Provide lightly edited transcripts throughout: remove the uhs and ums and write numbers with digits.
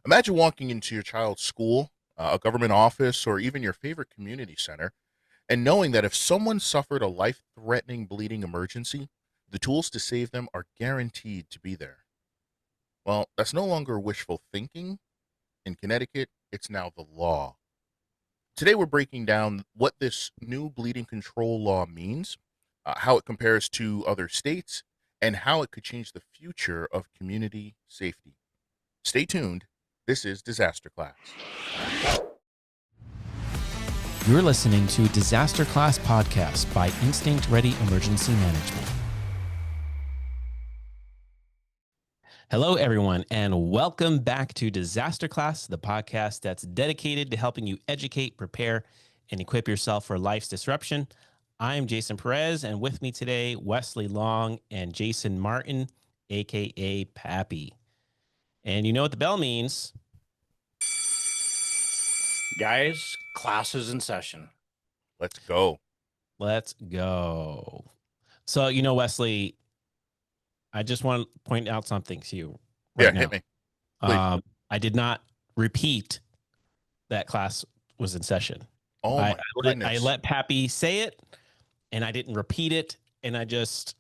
Imagine walking into your child's school, a government office, or even your favorite community center, and knowing that if someone suffered a life threatening bleeding emergency, the tools to save them are guaranteed to be there. Well, that's no longer wishful thinking. In Connecticut, it's now the law. Today, we're breaking down what this new bleeding control law means, how it compares to other states, and how it could change the future of community safety. Stay tuned. This is Disaster Class. You're listening to DisasterClass Podcast by Instinct Ready Emergency Management. Hello, everyone, and welcome back to DisasterClass, the podcast that's dedicated to helping you educate, prepare, and equip yourself for life's disruption. I'm Jason Perez, and with me today, Wesley Long and Jason Martin, aka Pappy. And you know what the bell means. Guys, class is in session. Let's go. Let's go. So, Wesley, I just want to point out something to you right now. Hit me. Please. I did not repeat that class was in session. Oh, my goodness. I let Pappy say it, and I didn't repeat it, and I just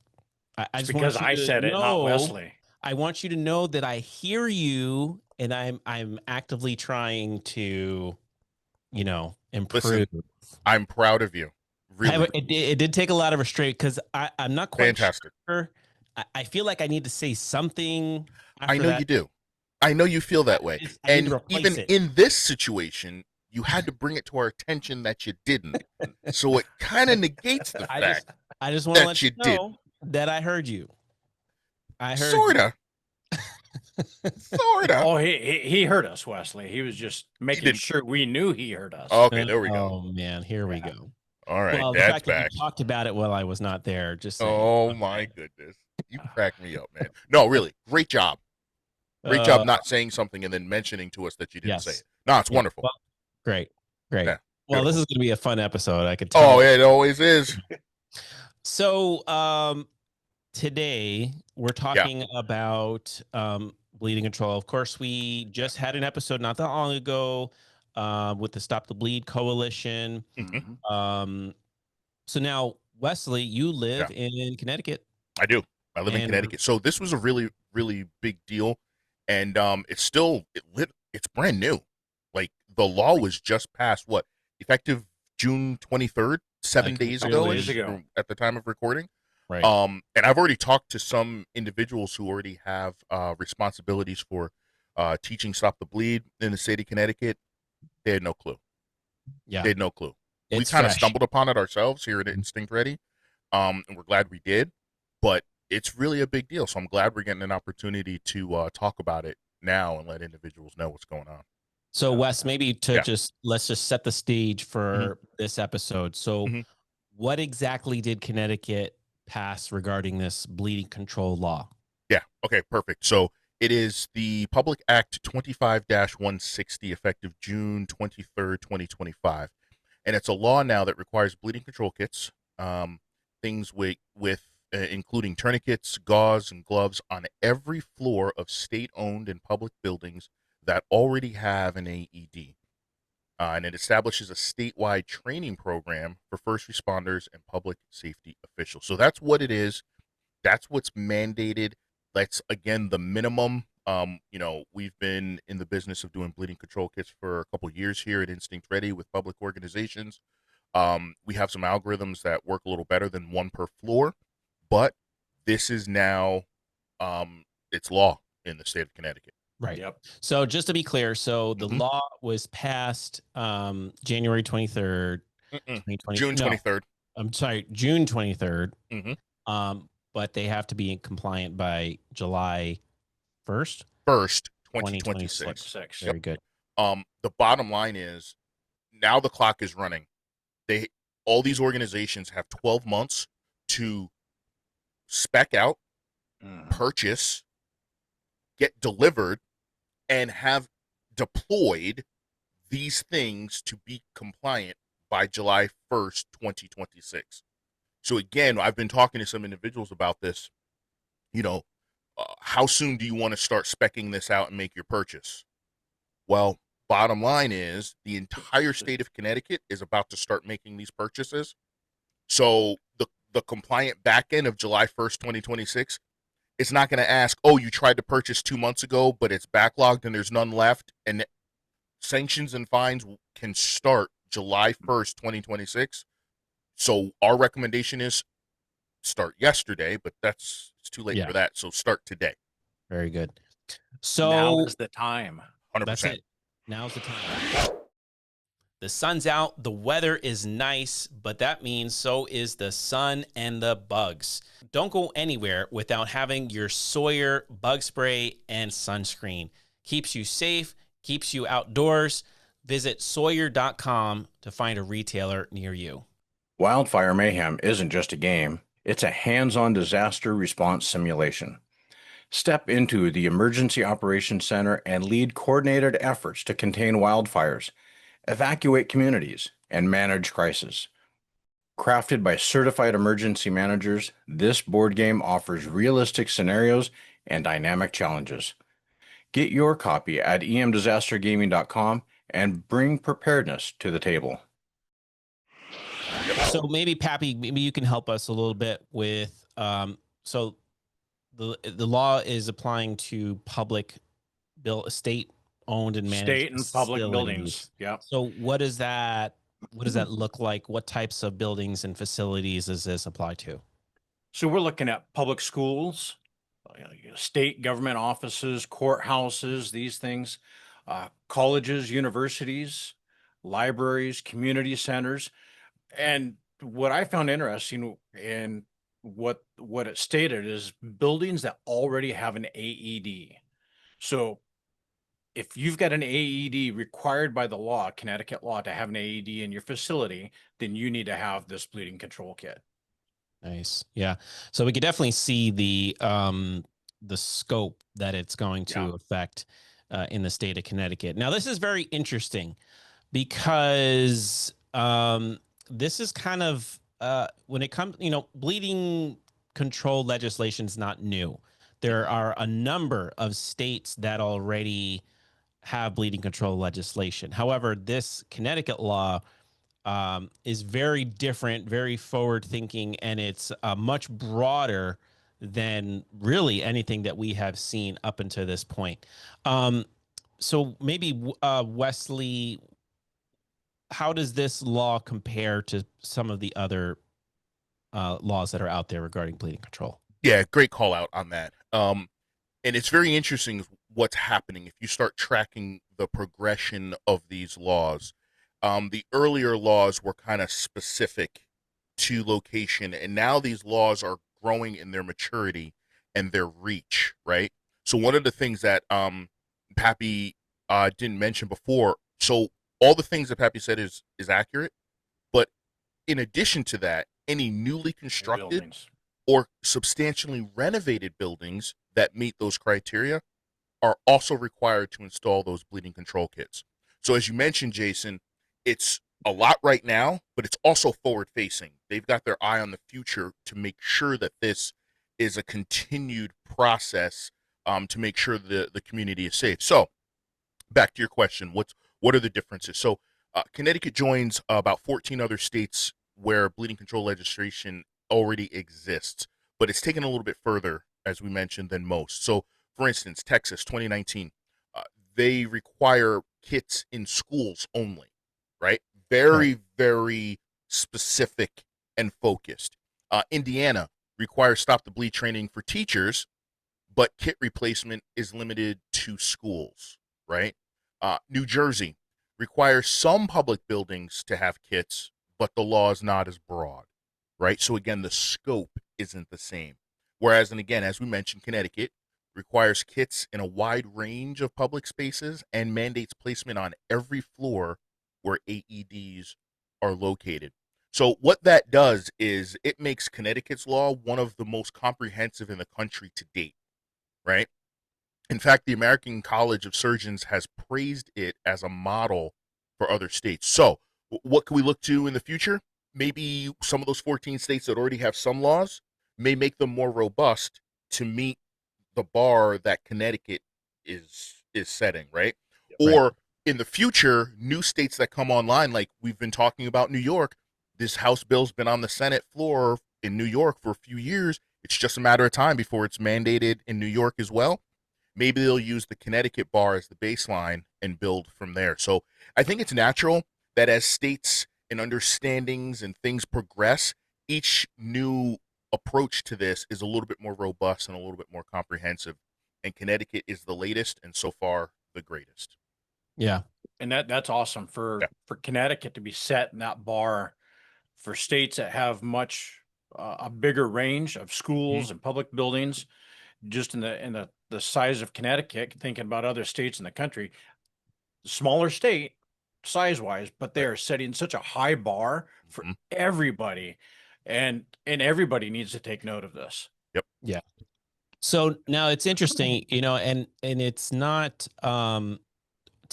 because I said it, not Wesley. I want you to know that I hear you, and I'm actively trying to, improve. Listen, I'm proud of you. Really. It did take a lot of restraint because I'm not quite Fantastic. Sure. I feel like I need to say something. I know you do. I know you feel that way. And even in this situation, you had to bring it to our attention that you didn't. So it kind of negates the fact I just want to let you know did. that I heard you. I heard Sorta. Sorta. Oh, he heard us, Wesley. He was just making sure we knew he heard us. Okay, there we go. Oh, man, here we go. All right, well, Dad's the fact back. that you talked about it while I was not there. Just saying. Oh, my goodness. You cracked me up, man. No, really, great job. Great job not saying something and then mentioning to us that you didn't say it. No, it's wonderful. Well, great. Yeah, well, this is going to be a fun episode. I could tell. Oh, it always is. So today we're talking about bleeding control. Of course, we just had an episode not that long ago with the Stop the Bleed Coalition. Mm-hmm. So now, Wesley, you live in Connecticut. I do. I live in Connecticut. So this was a really, really big deal. And it's brand new. Like the law was just passed, effective June 23rd, 7 days ago at the time of recording. Right. And I've already talked to some individuals who already have responsibilities for teaching Stop the Bleed in the state of Connecticut. They had no clue. Yeah. They had no clue. It's we kind of fresh. stumbled upon it ourselves here at Instinct Ready. And we're glad we did. But it's really a big deal. So I'm glad we're getting an opportunity to talk about it now and let individuals know what's going on. So Wes, maybe let's just set the stage for this episode. So what exactly did Connecticut pass regarding this bleeding control law? Yeah. Okay, perfect. So it is the Public Act 25-160 effective June 23rd, 2025. And it's a law now that requires bleeding control kits, things with including tourniquets, gauze, and gloves on every floor of state-owned and public buildings that already have an AED. And it establishes a statewide training program for first responders and public safety officials. So that's what it is. That's what's mandated. That's, again, the minimum. We've been in the business of doing bleeding control kits for a couple of years here at Instinct Ready with public organizations. We have some algorithms that work a little better than one per floor. But this is now, it's law in the state of Connecticut. Right. Yep. So just to be clear, so the law was passed January 23rd, 2020. June 23rd. I'm sorry, June 23rd. Mm-hmm. But they have to be compliant by July 1st? 2026. Very good. The bottom line is now the clock is running. All these organizations have 12 months to spec out, purchase, get delivered, and have deployed these things to be compliant by July 1st, 2026. So again, I've been talking to some individuals about this. How soon do you want to start speccing this out and make your purchase? Well, bottom line is the entire state of Connecticut is about to start making these purchases. So the compliant back end of July 1st, 2026, it's not going to ask, oh, you tried to purchase 2 months ago, but it's backlogged and there's none left. And sanctions and fines can start July 1st, 2026. So our recommendation is start yesterday, but it's too late for that. So start today. Very good. So now is the time. 100%. That's it. Now's the time. The sun's out, the weather is nice, but that means so is the sun and the bugs. Don't go anywhere without having your Sawyer bug spray and sunscreen. Keeps you safe, keeps you outdoors. Visit Sawyer.com to find a retailer near you. Wildfire mayhem isn't just a game, it's a hands-on disaster response simulation. Step into the Emergency Operations Center and lead coordinated efforts to contain wildfires, evacuate communities, and manage crisis. Crafted by certified emergency managers, this board game offers realistic scenarios and dynamic challenges. Get your copy at emdisastergaming.com and bring preparedness to the table. So maybe, Pappy, maybe you can help us a little bit with, so the law is applying to public state-owned and managed State and public facilities. buildings. Yeah. So what does that look like? What types of buildings and facilities does this apply to? So we're looking at public schools, state government offices, courthouses, these things, colleges, universities, libraries, community centers. And what I found interesting in what it stated is buildings that already have an AED. So if you've got an AED required by the law, Connecticut law, to have an AED in your facility, then you need to have this bleeding control kit. Nice. Yeah. So we could definitely see the scope that it's going to affect in the state of Connecticut. Now, this is very interesting because this is kind of when it comes, bleeding control legislation is not new. There are a number of states that already have bleeding control legislation. However, this Connecticut law is very different, very forward thinking, and it's much broader than really anything that we have seen up until this point. So maybe Wesley, how does this law compare to some of the other laws that are out there regarding bleeding control? Yeah, great call out on that. And it's very interesting what's happening if you start tracking the progression of these laws. The earlier laws were kind of specific to location, and now these laws are growing in their maturity and their reach, right? So one of the things that Pappy didn't mention before, so all the things that Pappy said is accurate, but in addition to that, any newly constructed Buildings. or substantially renovated buildings that meet those criteria are also required to install those bleeding control kits. So as you mentioned, Jason, it's a lot right now, but it's also forward facing. They've got their eye on the future to make sure that this is a continued process to make sure the community is safe. So back to your question, what are the differences? So Connecticut joins about 14 other states where bleeding control legislation already exists, but it's taken a little bit further, as we mentioned, than most. So for instance, Texas, 2019, they require kits in schools only, right? Very, very specific and focused. Indiana requires stop the bleed training for teachers, but kit replacement is limited to schools, right? New Jersey requires some public buildings to have kits, but the law is not as broad, right? So again, the scope isn't the same. Whereas, and again, as we mentioned, Connecticut requires kits in a wide range of public spaces and mandates placement on every floor where AEDs are located. So what that does is it makes Connecticut's law one of the most comprehensive in the country to date, right? In fact, the American College of Surgeons has praised it as a model for other states. So what can we look to in the future? Maybe some of those 14 states that already have some laws may make them more robust to meet the bar that Connecticut is setting, right? Or in the future, new states that come online, like we've been talking about New York, this House bill's been on the Senate floor in New York for a few years. It's just a matter of time before it's mandated in New York as well. Maybe they'll use the Connecticut bar as the baseline and build from there. So I think it's natural that as states and understandings and things progress, each new approach to this is a little bit more robust and a little bit more comprehensive. And Connecticut is the latest and so far the greatest. Yeah. And that's awesome for Connecticut to be setting that bar for states that have much a bigger range of schools and public buildings. Just in the size of Connecticut, thinking about other states in the country, smaller state size wise, but they are setting such a high bar for everybody, and everybody needs to take note of this. Yep. Yeah. So now it's interesting, and it's not, to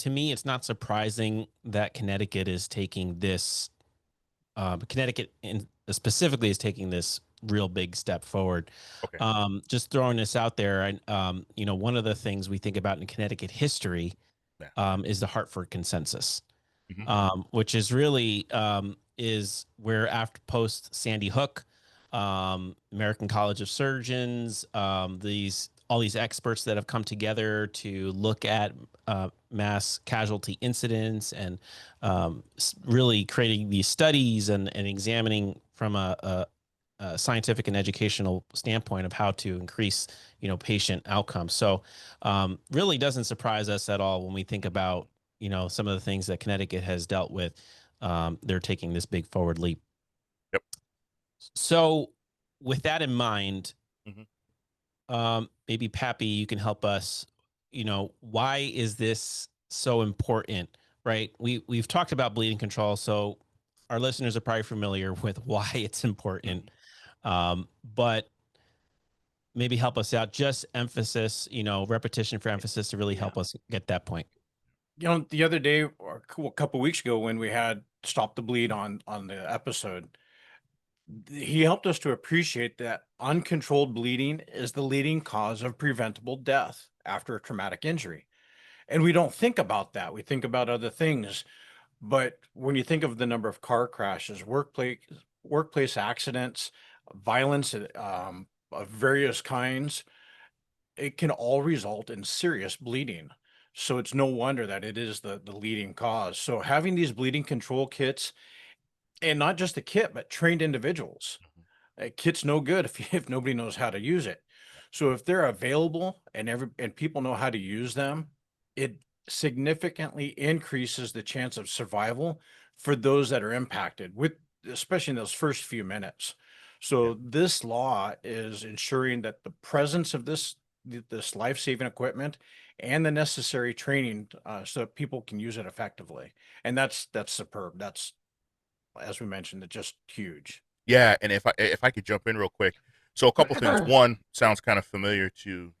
me, it's not surprising that Connecticut is taking this, Connecticut specifically is taking this real big step forward. Okay. Just throwing this out there, and one of the things we think about in Connecticut history is the Hartford Consensus, which is really is where after post Sandy Hook, American College of Surgeons, all these experts that have come together to look at mass casualty incidents and really creating these studies and examining from a scientific and educational standpoint of how to increase, patient outcomes. So really doesn't surprise us at all when we think about, some of the things that Connecticut has dealt with. They're taking this big forward leap. Yep. So with that in mind, maybe Pappy, you can help us, why is this so important, right? We've talked about bleeding control, so our listeners are probably familiar with why it's important. But maybe help us out, just emphasis, repetition for emphasis to really help us get that point. The other day or a couple weeks ago when we had Stop the Bleed on the episode, he helped us to appreciate that uncontrolled bleeding is the leading cause of preventable death after a traumatic injury. And we don't think about that. We think about other things. But when you think of the number of car crashes, workplace accidents, violence of various kinds, it can all result in serious bleeding. So it's no wonder that it is the leading cause. So having these bleeding control kits, and not just the kit, but trained individuals. A kit's no good if nobody knows how to use it. So if they're available and people know how to use them, it significantly increases the chance of survival for those that are impacted, especially in those first few minutes. So this law is ensuring that the presence of this life-saving equipment and the necessary training so that people can use it effectively. And that's superb. That's, as we mentioned, it's just huge. Yeah, and if I could jump in real quick, so a couple things. One, sounds kind of familiar to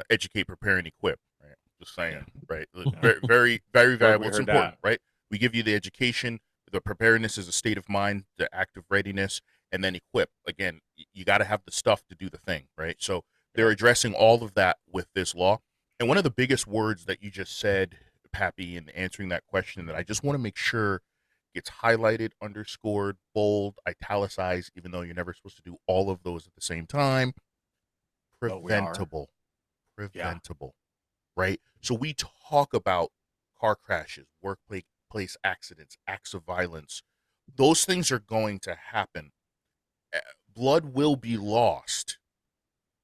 educate, prepare, and equip. Right, just saying. Right, very, very, very valuable. It's important, right? We give you the education, the preparedness is a state of mind, the active readiness, and then equip. Again, you got to have the stuff to do the thing, right? So they're addressing all of that with this law. And one of the biggest words that you just said, Pappy, in answering that question, that I just want to make sure gets highlighted, underscored, bold, italicized, even though you're never supposed to do all of those at the same time. Preventable. Preventable. Right? So we talk about car crashes, workplace accidents, acts of violence. Those things are going to happen. Blood will be lost,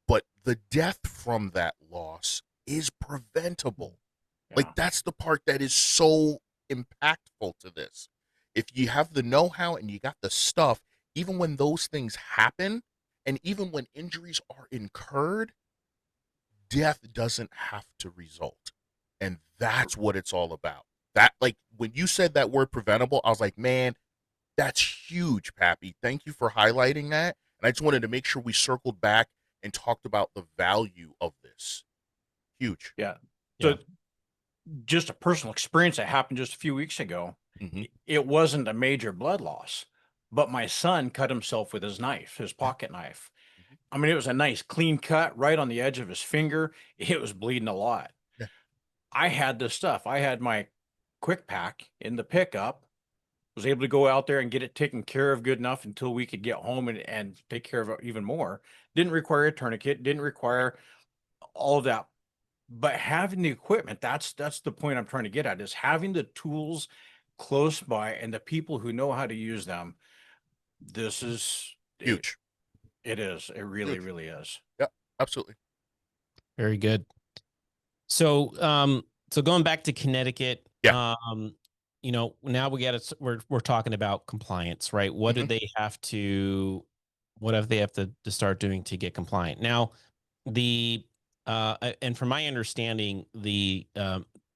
but the death from that loss is preventable. Like, that's the part that is so impactful to this. If you have the know-how and you got the stuff, even when those things happen, and even when injuries are incurred, death doesn't have to result. And that's what it's all about. That, like, when you said that word preventable, I was like, man, that's huge, Pappy. Thank you for highlighting that. And I just wanted to make sure we circled back and talked about the value of this. Huge. Yeah. So just a personal experience that happened just a few weeks ago. It wasn't a major blood loss, but my son cut himself with his knife, his pocket knife. I mean, it was a nice clean cut right on the edge of his finger. It was bleeding a lot. I had this stuff. I had my quick pack in the pickup, was able to go out there and get it taken care of good enough until we could get home and take care of it even more. Didn't require a tourniquet, didn't require all of that. But having the equipment, that's the point I'm trying to get at, is having the tools close by and the people who know how to use them. This is Huge. It is. It really, Huge. really is. Yeah, absolutely. Very good. So, so going back to Connecticut, Yeah. you know, now we're talking about compliance, right? What do Mhm. they have to, what if they have to start doing to get compliant? Now, and from my understanding, the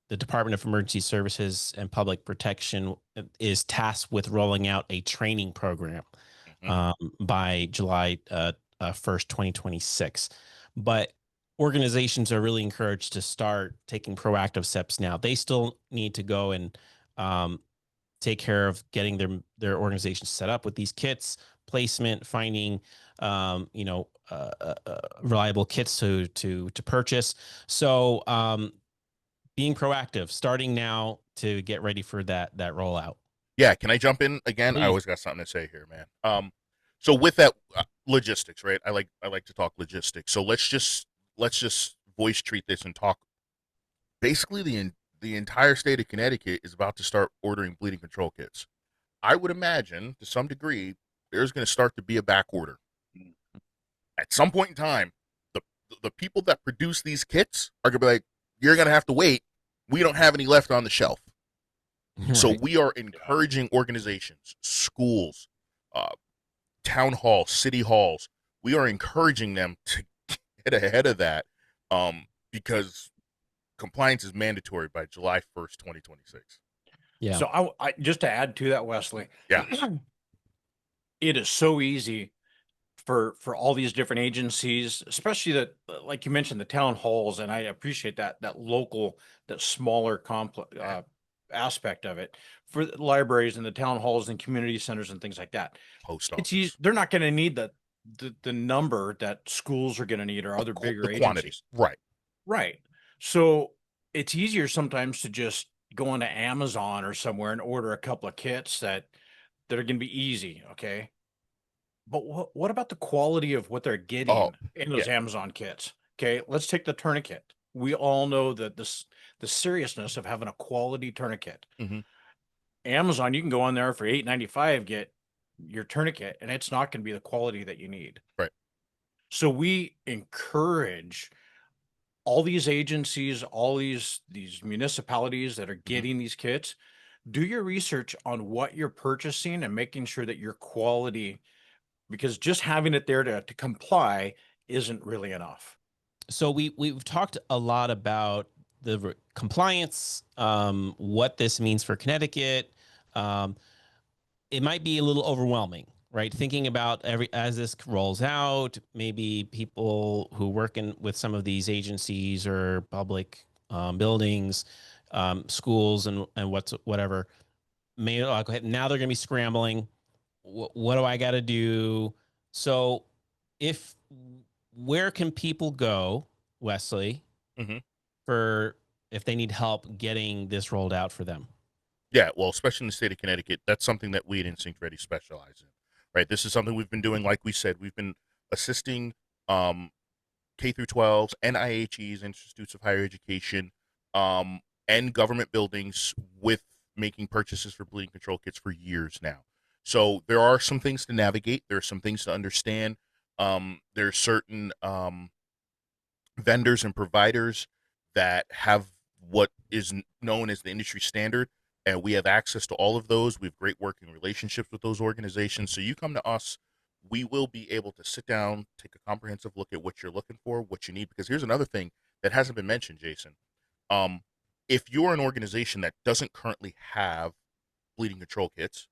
Department of Emergency Services and Public Protection is tasked with rolling out a training program Mhm. by July 1st, 2026. But organizations are really encouraged to start taking proactive steps now. They still need to go and take care of getting their organization set up with these kits, placement, finding reliable kits to purchase. So being proactive, starting now to get ready for that rollout. Yeah, can I jump in again? I Please. always got something to say here, man. So with that logistics, right? I like to talk logistics. So let's just voice treat this and talk. Basically, the entire state of Connecticut is about to start ordering bleeding control kits. I would imagine, to some degree, there's going to start to be a back order. At some point in time, the the people that produce these kits are going to be like, "You're going to have to wait. We don't have any left on the shelf." So Right. we are encouraging organizations, schools, uh, town halls, city halls. We are encouraging them to get ahead of that, because compliance is mandatory by July 1st, 2026. Yeah. So I just to add to that, Wesley, Yeah. it is so easy for all these different agencies, especially that, like you mentioned, the town halls, and I appreciate that local, that smaller complex aspect of it, for the libraries and the town halls and community centers and things like that. Post It's easy. office. They're not going to need the number that schools are going to need or other bigger The quantity. agencies. Right. Right. So it's easier sometimes to just go onto Amazon or somewhere and order a couple of kits that are going to be easy. Okay. But what about the quality of what they're Oh, getting in yeah. those Amazon kits? Okay, let's take the tourniquet. We all know that the seriousness of having a quality tourniquet. Mm-hmm. Amazon, you can go on there for $8.95, get your tourniquet, and it's not going to be the quality that you need. Right. So we encourage all these agencies, all these municipalities that are Mm-hmm. getting these kits, do your research on what you're purchasing and making sure that your quality, because just having it there to comply isn't really enough. So we've talked a lot about the compliance, what this means for Connecticut. Um, it might be a little overwhelming, right? Thinking about as this rolls out, maybe people who work with some of these agencies or public buildings, schools, and whatever may go ahead. Now they're going to be scrambling. What do I got to do? So, if where can people go, Wesley, Mm-hmm. for if they need help getting this rolled out for them? Yeah, well, especially in the state of Connecticut, that's something that we at Instinct Ready specialize in, right? This is something we've been doing, like we said, we've been assisting K through 12s, NIHEs, Institutes of Higher Education, and government buildings with making purchases for bleeding control kits for years now. So there are some things to navigate. There are some things to understand. There are certain vendors and providers that have what is known as the industry standard, and we have access to all of those. We have great working relationships with those organizations. So you come to us, we will be able to sit down, take a comprehensive look at what you're looking for, what you need. Because here's another thing that hasn't been mentioned, Jason. If you're an organization that doesn't currently have bleeding control kits,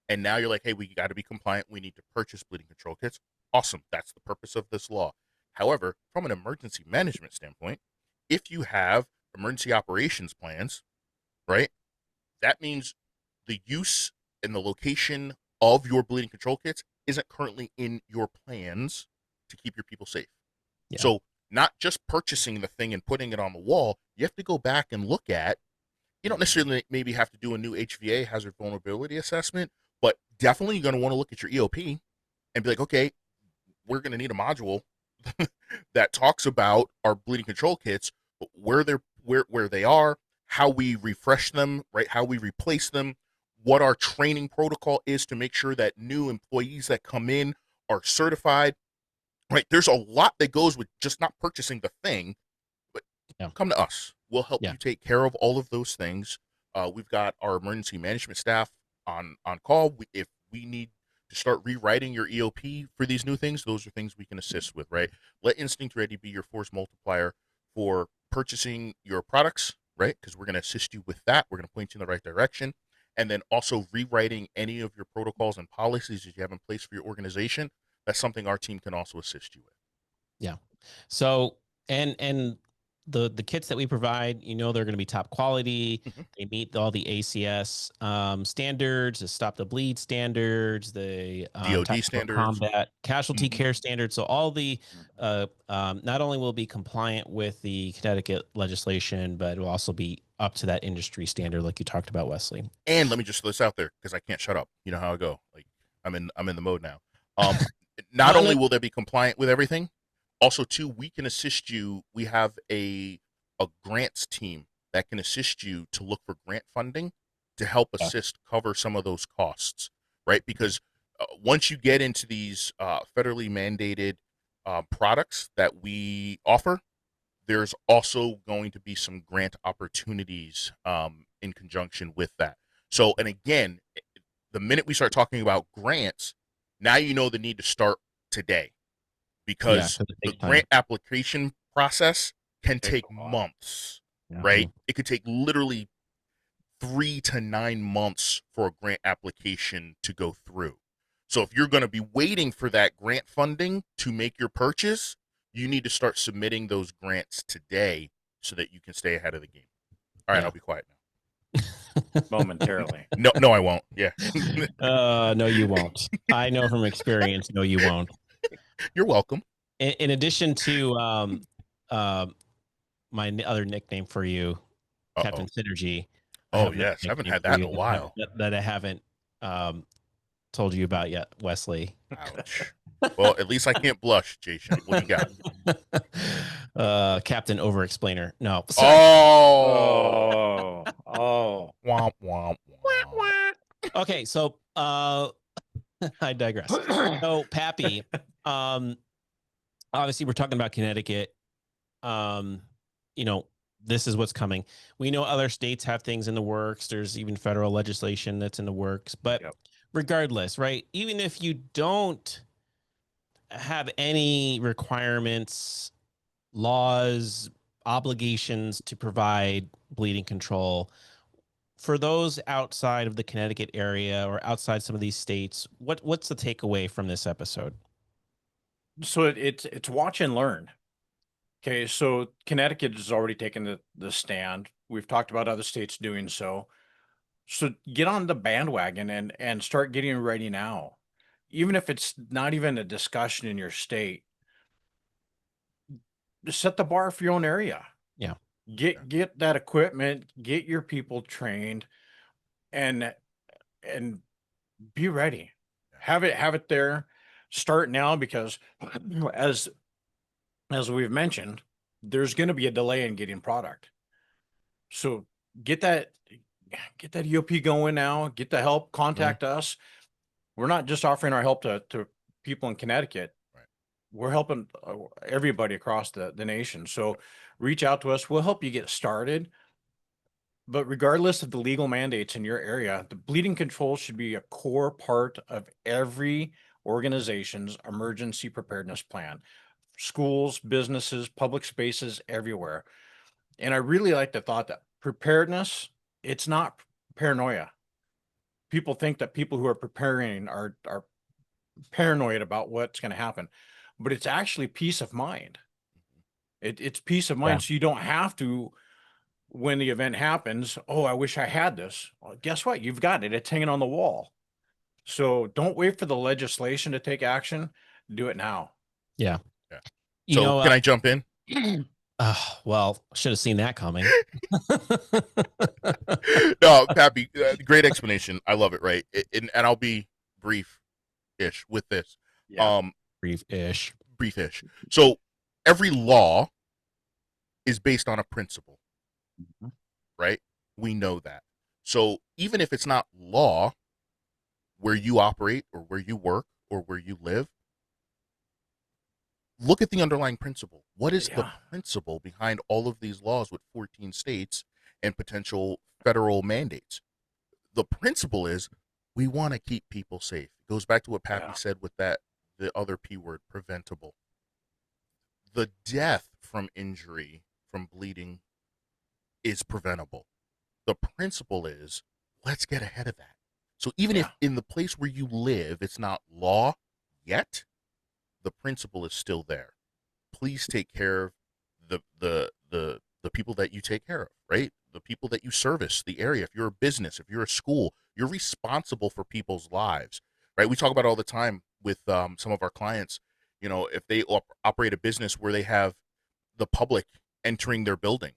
and now you're like, hey, we got to be compliant, we need to purchase bleeding control kits. Awesome. That's the purpose of this law. However, from an emergency management standpoint, if you have emergency operations plans, right, that means the use and the location of your bleeding control kits isn't currently in your plans to keep your people safe. Yeah. So not just purchasing the thing and putting it on the wall. You have to go back and look at, you don't necessarily maybe have to do a new HVA, hazard vulnerability assessment, but definitely you're going to want to look at your EOP and be like, okay, we're going to need a module that talks about our bleeding control kits, where they are, how we refresh them, right? How we replace them, what our training protocol is to make sure that new employees that come in are certified, right? There's a lot that goes with just not purchasing the thing, but come to us. We'll help you take care of all of those things. We've got our emergency management staff on call. If we need to start rewriting your EOP for these new things, those are things we can assist with, right? Let Instinct Ready be your force multiplier for purchasing your products, right? Because we're going to assist you with that. We're going to point you in the right direction. And then also rewriting any of your protocols and policies that you have in place for your organization. That's something our team can also assist you with. Yeah. So, and the kits that we provide, they're going to be top quality. They meet all the ACS standards, the stop the bleed standards, the DOD standards, combat casualty care standards. So all the not only will be compliant with the Connecticut legislation, but it will also be up to that industry standard, like you talked about, Wesley. And let me just throw this out there because I can't shut up. You know how I go. Like I'm in the mode now. Not only will they be compliant with everything, also too, we can assist you. We have a grants team that can assist you to look for grant funding to help assist cover some of those costs, right? Because once you get into these federally mandated products that we offer, there's also going to be some grant opportunities in conjunction with that. So, and again, the minute we start talking about grants, now you know the need to start today, because the grant application process can take months, right? It could take literally 3 to 9 months for a grant application to go through. So if you're going to be waiting for that grant funding to make your purchase, you need to start submitting those grants today so that you can stay ahead of the game. All right, I'll be quiet now. Momentarily. No, I won't. Yeah. No, you won't. I know from experience. No, you won't. You're welcome. In addition to my other nickname for you, Captain Synergy. Oh, yes. I haven't had that in a while. That I haven't told you about yet, Wesley. Ouch. Well, at least I can't blush, Jason. What do you got? Captain Overexplainer. No. Sorry. Oh. Womp, womp, womp. Okay, so I digress. So, Pappy, obviously we're talking about Connecticut. This is what's coming. We know other states have things in the works. There's even federal legislation that's in the works. But regardless, right, even if you don't have any requirements, laws, obligations to provide bleeding control, for those outside of the Connecticut area or outside some of these states, what's the takeaway from this episode? So it's watch and learn. Okay, so Connecticut has already taken the stand. We've talked about other states doing so. So get on the bandwagon and start getting ready now. Even if it's not even a discussion in your state, just set the bar for your own area. Yeah. Get that equipment, get your people trained, and be ready. Have it there. Start now, because as we've mentioned, there's going to be a delay in getting product. So get that EOP going now. Get the help. Contact us. We're not just offering our help to people in Connecticut. Right. We're helping everybody across the nation. So reach out to us. We'll help you get started. But regardless of the legal mandates in your area, the bleeding control should be a core part of every organization's emergency preparedness plan. Schools, businesses, public spaces, everywhere. And I really like the thought that preparedness, it's not paranoia. People think that people who are preparing are paranoid about what's going to happen, but it's actually peace of mind. It's peace of mind. So you don't have to, when the event happens, oh, I wish I had this. Well, guess what? You've got it. It's hanging on the wall. So don't wait for the legislation to take action. Do it now. Yeah. So can I jump in? Well, should have seen that coming. No, Pappy, great explanation. I love it. Right, and I'll be brief-ish with this. Yeah. Brief-ish. Brief-ish. So every law is based on a principle, Mhm. right? We know that. So even if it's not law where you operate or where you work or where you live, look at the underlying principle. What is the Yeah. principle behind all of these laws with 14 states and potential federal mandates? The principle is we want to keep people safe. It goes back to what Pappy Yeah. said with that, the other P word, preventable. The death from injury, from bleeding, is preventable. The principle is let's get ahead of that. So even if Yeah. in the place where you live it's not law yet, the principle is still there. Please take care of the people that you take care of, right? The people that you service, the area. If you're a business, if you're a school, you're responsible for people's lives, right? We talk about it all the time with some of our clients. You know, if they operate a business where they have the public entering their building,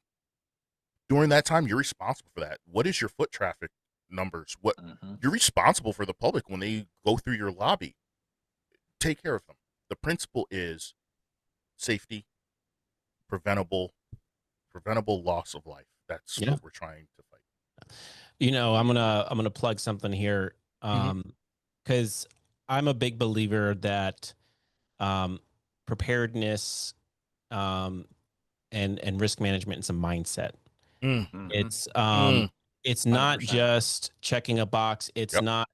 during that time you're responsible for that. What is your foot traffic numbers? What Mhm. you're responsible for the public when they go through your lobby. Take care of them. The principle is safety, preventable loss of life. That's Yeah. what we're trying to fight. I'm gonna plug something here. Mm-hmm. Because I'm a big believer that um preparedness um and risk management is a mindset. Mm. Mhm. It's Mm. it's not 100%. just checking a box. It's Yep. not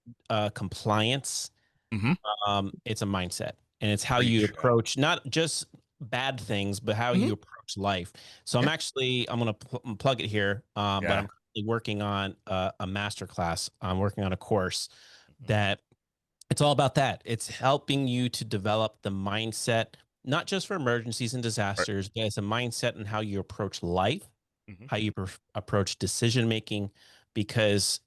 compliance. Mm-hmm. It's a mindset, and it's how you Preach. Yeah. approach not just bad things, but how Mm-hmm. you approach life. So Yeah. I'm gonna plug it here, but Yeah. I'm currently working on a master class. I'm working on a course Mm-hmm. that it's all about that. It's helping you to develop the mindset, not just for emergencies and Right. disasters, but it's a mindset in how you approach life, Mm-hmm. how you approach decision making, because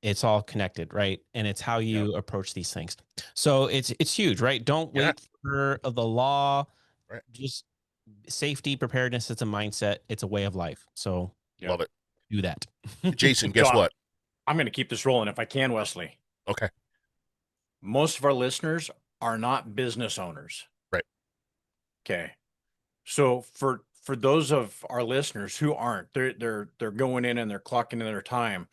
it's all connected, right? And it's how Yep. you approach these things. So it's huge, right? Don't Yeah. wait for the law. Right. Just safety, preparedness. It's a mindset. It's a way of life. So Yep. Love it. do that. Jason, So guess what? I'm going to keep this rolling if I can, Wesley. Okay. Most of our listeners are not business owners. Right. Okay. So for those of our listeners who aren't, they're going in and they're clocking in their time.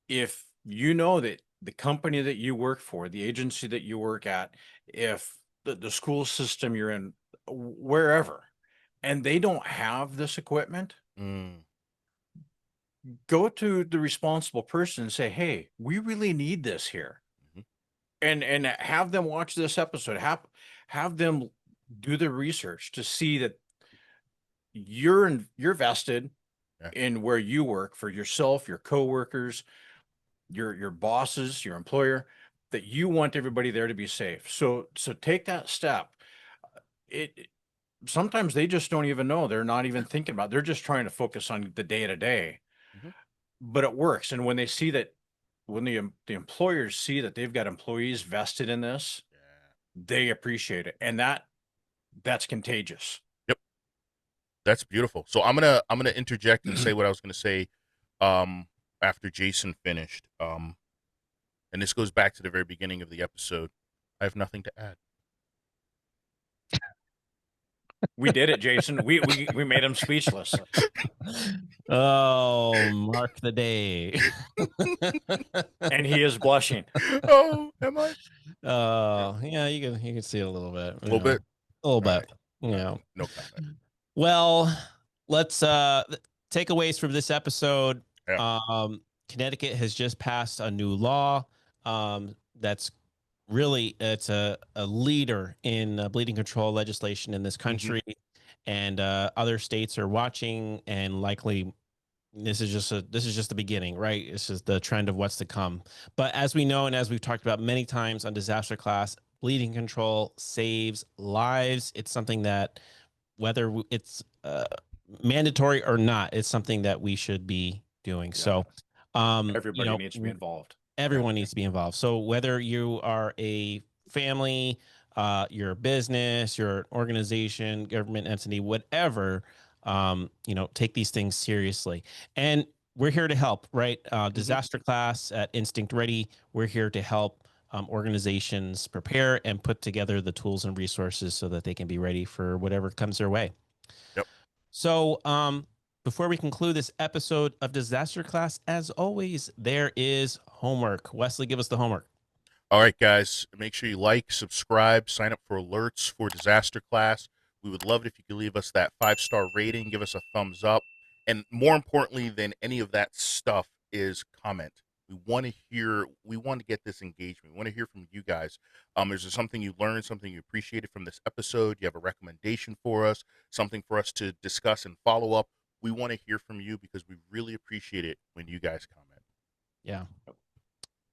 If you know that the company that you work for, the agency that you work at, if the school system you're in, wherever, and they don't have this equipment, Mm. go to the responsible person and say, "Hey, we really need this here." Mm-hmm. And have them watch this episode. Have them do the research to see that you're vested Yeah. in where you work for yourself, your coworkers, your bosses, your employer, that you want everybody there to be safe. So take that step. It sometimes they just don't even know. They're not even thinking about it. They're just trying to focus on the day to day. Mm-hmm. But it works. And when they see that, when the employers see that they've got employees vested in this, Yeah. they appreciate it. And that's contagious. Yep. That's beautiful. So I'm gonna interject and say what I was gonna say um after Jason finished. And this goes back to the very beginning of the episode. I have nothing to add. We did it, Jason. We made him speechless. Oh, mark the day. And he is blushing. Oh, am I? Oh, yeah, you can see it a little bit. A little bit. A little All right. bit. You All right. know. No comment. Well, let's takeaways from this episode. Yeah. Connecticut has just passed a new law that's really it's a leader in bleeding control legislation in this Mm-hmm. country, and other states are watching, and likely this is just the beginning, right? This is the trend of what's to come. But as we know, and as we've talked about many times on Disaster Class, bleeding control saves lives. It's something that, whether it's mandatory or not, it's something that we should be doing. Yeah. So, you Everybody know, needs to be involved. everyone needs to be involved. So whether you are a family, your business, your organization, government entity, whatever, take these things seriously. And we're here to help, right? DisasterClass at Instinct Ready. We're here to help organizations prepare and put together the tools and resources so that they can be ready for whatever comes their way. Yep. So before we conclude this episode of DisasterClass, as always, there is homework. Wesley, give us the homework. All right, guys, make sure you like, subscribe, sign up for alerts for DisasterClass. We would love it if you could leave us that 5-star rating, give us a thumbs up. And more importantly than any of that stuff is comment. We want to get this engagement. We want to hear from you guys. Is there something you learned, something you appreciated from this episode? You have a recommendation for us, something for us to discuss and follow up? We want to hear from you because we really appreciate it when you guys comment. Yeah.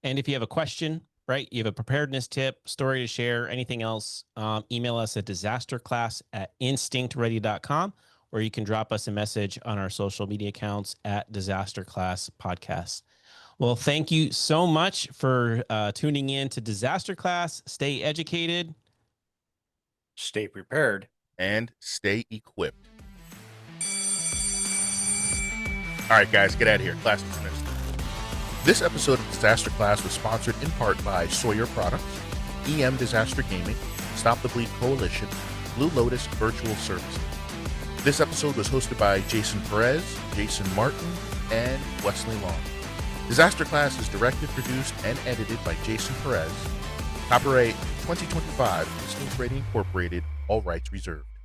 And if you have a question, right, you have a preparedness tip, story to share, anything else, email us at disasterclass@instinctready.com, or you can drop us a message on our social media accounts at DisasterClass Podcast. Well, thank you so much for tuning in to DisasterClass. Stay educated. Stay prepared. And stay equipped. All right, guys, get out of here. Class dismissed. This episode of DisasterClass was sponsored in part by Sawyer Products, EM Disaster Gaming, Stop the Bleed Coalition, Blue Lotus Virtual Services. This episode was hosted by Jason Perez, Jason Martin, and Wesley Long. DisasterClass is directed, produced, and edited by Jason Perez. Copyright 2025, Instinct Ready Incorporated, all rights reserved.